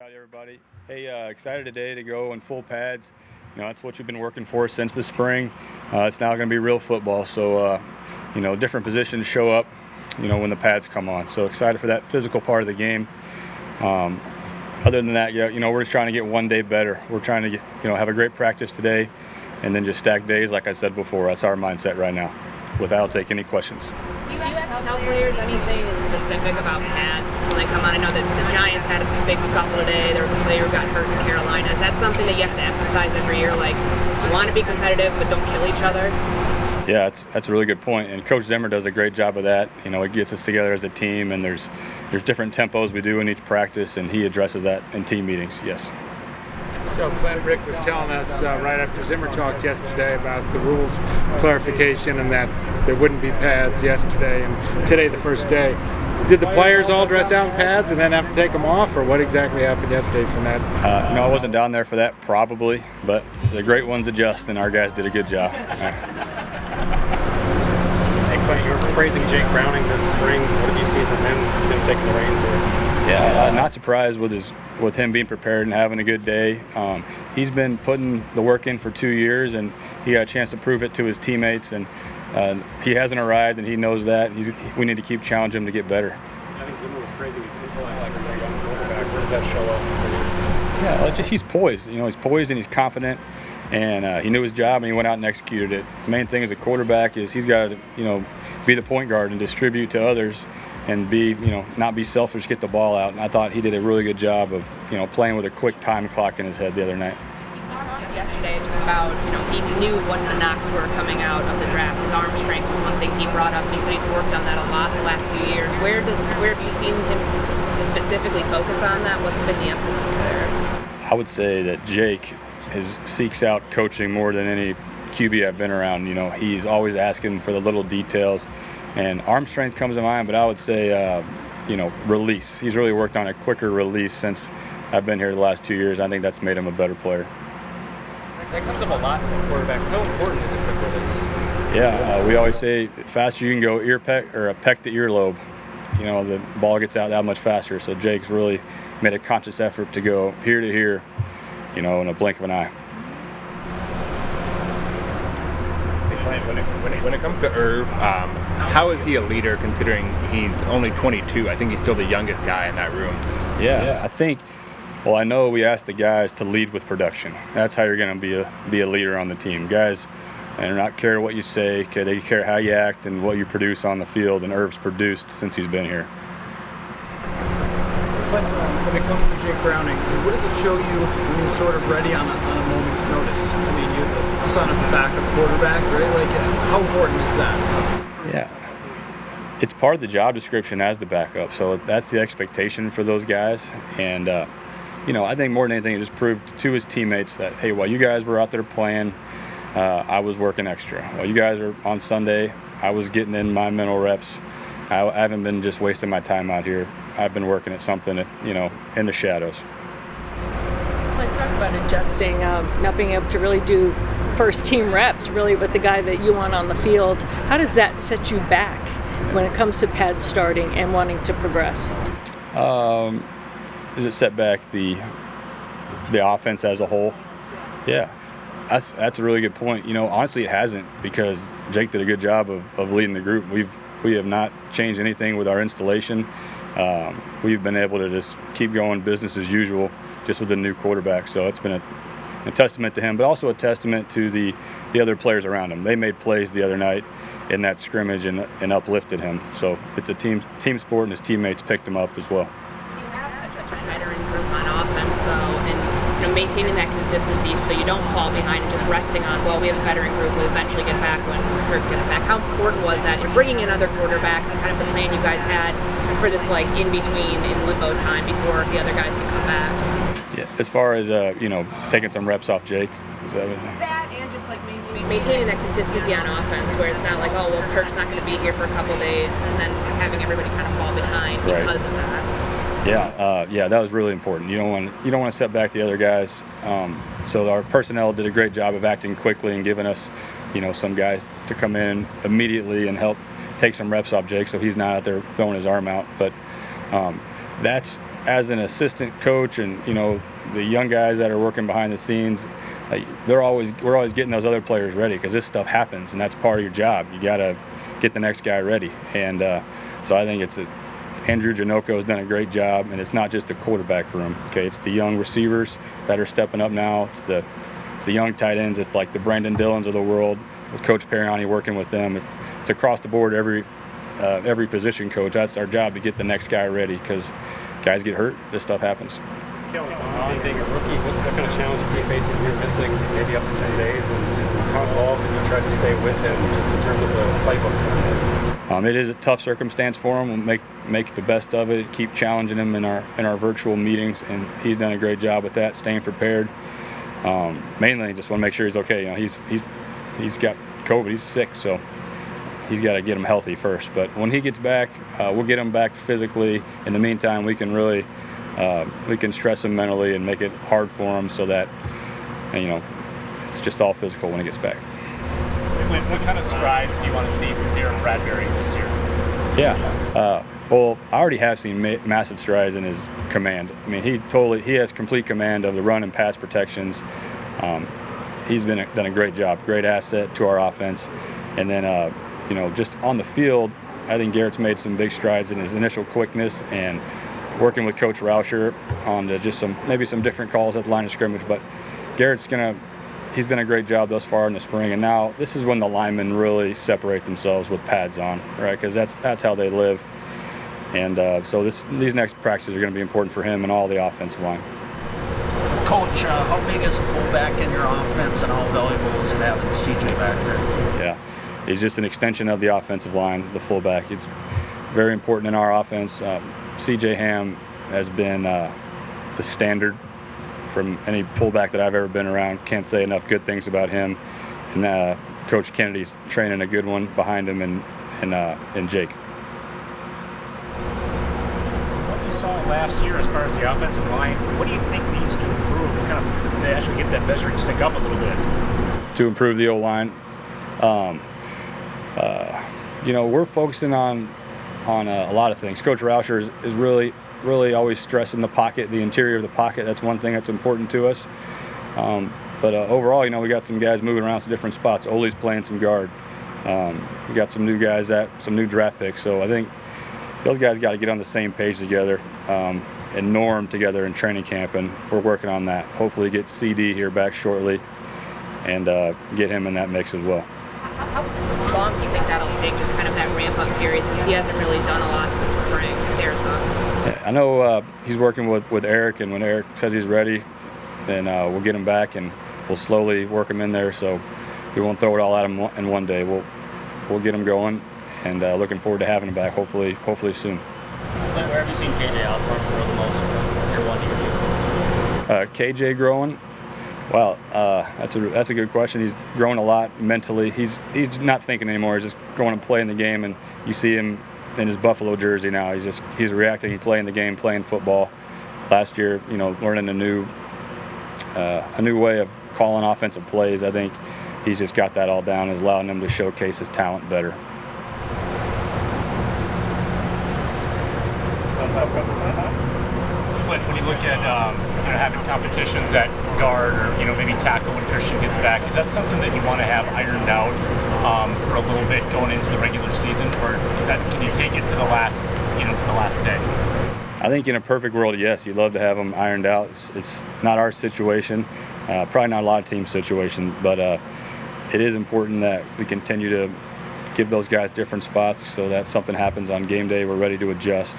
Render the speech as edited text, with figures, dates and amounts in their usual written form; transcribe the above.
Howdy, everybody. Hey, excited today to go in full pads. That's what you've been working for since the spring. It's now going to be real football. So, different positions show up, when the pads come on. So excited for that physical part of the game. Other than that, we're just trying to get one day better. We're trying to have a great practice today and then just stack days, like I said before. That's our mindset right now. With that, I'll take any questions. Do you have to tell players anything specific about pads when they come on? I know that the Giants had a big scuffle today. There was a player who got hurt in Carolina. Is that something that you have to emphasize every year? Like, you want to be competitive, but don't kill each other? Yeah, that's a really good point. And Coach Zimmer does a great job of that. It gets us together as a team, and there's different tempos we do in each practice, and he addresses that in team meetings, yes. So Clint, Rick was telling us right after Zimmer talked yesterday about the rules clarification and that there wouldn't be pads yesterday and today the first day. Did the players all dress out in pads and then have to take them off, or what exactly happened yesterday from that? I wasn't down there for that, probably, but the great ones adjust, and our guys did a good job. Hey Clint, you were praising Jake Browning this spring. What have you seen from him taking the reins here? Yeah, not surprised with him being prepared and having a good day. He's been putting the work in for 2 years, and he got a chance to prove it to his teammates. And he hasn't arrived, and he knows that. We need to keep challenging him to get better. I think Zimmer was praising his intellect like a young quarterback. Where does that show up for you? Yeah, he's poised. He's poised and he's confident, and he knew his job and he went out and executed it. The main thing as a quarterback is he's got to, be the point guard and distribute to others, and not be selfish, get the ball out. And I thought he did a really good job of, playing with a quick time clock in his head the other night. You talked yesterday just about, he knew what the knocks were coming out of the draft. His arm strength was one thing he brought up, and he said he's worked on that a lot the last few years. Where have you seen him specifically focus on that? What's been the emphasis there? I would say that Jake seeks out coaching more than any QB I've been around. He's always asking for the little details. And arm strength comes to mind, but I would say, release. He's really worked on a quicker release since I've been here the last 2 years. I think that's made him a better player. That comes up a lot from quarterbacks. How important is a quick release? Yeah, we always say the faster you can go ear peck or a peck to earlobe, the ball gets out that much faster. So Jake's really made a conscious effort to go here to here, in a blink of an eye. When it comes to Irv, how is he a leader considering he's only 22? I think he's still the youngest guy in that room. Yeah, I know we asked the guys to lead with production. That's how you're going to be a leader on the team. Guys, and not care what you say, okay, they care how you act and what you produce on the field, and Irv's produced since he's been here. Clint, when it comes to Jake Browning, what does it show you when you're sort of ready on a moment's notice? You're the son of a backup quarterback, right? How important is that? Yeah, it's part of the job description as the backup, so that's the expectation for those guys. And I think more than anything, it just proved to his teammates that, hey, while you guys were out there playing, I was working extra. While you guys are on Sunday, I was getting in my mental reps. I haven't been just wasting my time out here. I've been working at something, in the shadows. Clint, talk about adjusting, not being able to really do first team reps really with the guy that you want on the field. How does that set you back when it comes to pad starting and wanting to progress? Does it set back the offense as a whole? Yeah, that's a really good point. Honestly, it hasn't, because Jake did a good job of leading the group. We have not changed anything with our installation. We've been able to just keep going business as usual, just with the new quarterback. So it's been a testament to him, but also a testament to the other players around him. They made plays the other night in that scrimmage and uplifted him. So it's a team sport, and his teammates picked him up as well. You have such a veteran group on offense, though, and maintaining that consistency so you don't fall behind and just resting on, well, we have a veteran group, we'll eventually get back when Kirk gets back. How important was that in bringing in other quarterbacks and kind of the plan you guys had for this in-between, in limbo time before the other guys can come back? Yeah, as far as, taking some reps off Jake, is that what? That and just maintaining that consistency on offense where it's not like, oh, well, Kirk's not going to be here for a couple days, and then having everybody kind of fall behind because of that. Yeah, that was really important. You don't want to set back the other guys. So our personnel did a great job of acting quickly and giving us, some guys to come in immediately and help take some reps off Jake, so he's not out there throwing his arm out. But that's as an assistant coach, and the young guys that are working behind the scenes, like we're always getting those other players ready, because this stuff happens, and that's part of your job. You got to get the next guy ready, and so I think Andrew Janoko has done a great job, and it's not just the quarterback room. Okay, it's the young receivers that are stepping up now. It's the young tight ends. It's like the Brandon Dillons of the world, with Coach Periani working with them. It's across the board. Every position coach. That's our job, to get the next guy ready, because guys get hurt. This stuff happens. Kellen, being a rookie, what kind of challenges are you facing? You're missing maybe up to 10 days, and how involved have you tried to stay with him, just in terms of the playbooks and things? It is a tough circumstance for him. We'll make the best of it. Keep challenging him in our virtual meetings, and he's done a great job with that, staying prepared. Mainly, just want to make sure he's okay. He's got COVID. He's sick, so he's got to get him healthy first. But when he gets back, we'll get him back physically. In the meantime, we can really we can stress him mentally and make it hard for him, so that it's just all physical when he gets back. Klint, what kind of strides do you want to see from Darren Bradbury this year? Yeah. Well, I already have seen massive strides in his command. I mean, he has complete command of the run and pass protections. He's done a great job, great asset to our offense. And then, just on the field, I think Garrett's made some big strides in his initial quickness, and working with Coach Rauscher on just maybe some different calls at the line of scrimmage. But Garrett's he's done a great job thus far in the spring, and now this is when the linemen really separate themselves with pads on, right? Because that's how they live. And so these next practices are going to be important for him and all the offensive line. Coach, how big is a fullback in your offense, and how valuable is it having CJ back there? Yeah, he's just an extension of the offensive line, the fullback. It's very important in our offense. CJ Ham has been the standard from any fullback that I've ever been around. Can't say enough good things about him. And Coach Kennedy's training a good one behind him, and Jake. What you saw last year as far as the offensive line, what do you think needs to improve to actually get that measuring stick up a little bit? To improve the O-line, we're focusing on a lot of things. Coach Rauscher is really always stressing the pocket, the interior of the pocket. That's one thing that's important to us. But overall, we got some guys moving around some different spots. Ole's playing some guard. We got some new guys, some new draft picks. So I think those guys got to get on the same page together and norm together in training camp, and we're working on that. Hopefully get CD here back shortly and get him in that mix as well. How long do you think that'll take, just kind of that ramp-up period, since he hasn't really done a lot since spring with Arizona? Yeah, I know he's working with Eric, and when Eric says he's ready, then we'll get him back, and we'll slowly work him in there, so we won't throw it all at him in one day. We'll get him going, and looking forward to having him back, hopefully soon. Klint, where have you seen KJ Osborne grow the most from year 1 to year 2? KJ growing? Well, that's a good question. He's grown a lot mentally. He's not thinking anymore. He's just going to play in the game, and you see him in his Buffalo jersey now. He's reacting, playing the game, playing football. Last year, learning a new way of calling offensive plays. I think he's just got that all down. Is allowing him to showcase his talent better. Klint, when you look at having competitions at guard or maybe tackle when Christian gets back, is that something that you want to have ironed out for a little bit going into the regular season, or can you take it to the last day? I think in a perfect world, yes, you'd love to have them ironed out. It's not our situation, probably not a lot of team situation, but it is important that we continue to give those guys different spots so that something happens on game day, we're ready to adjust.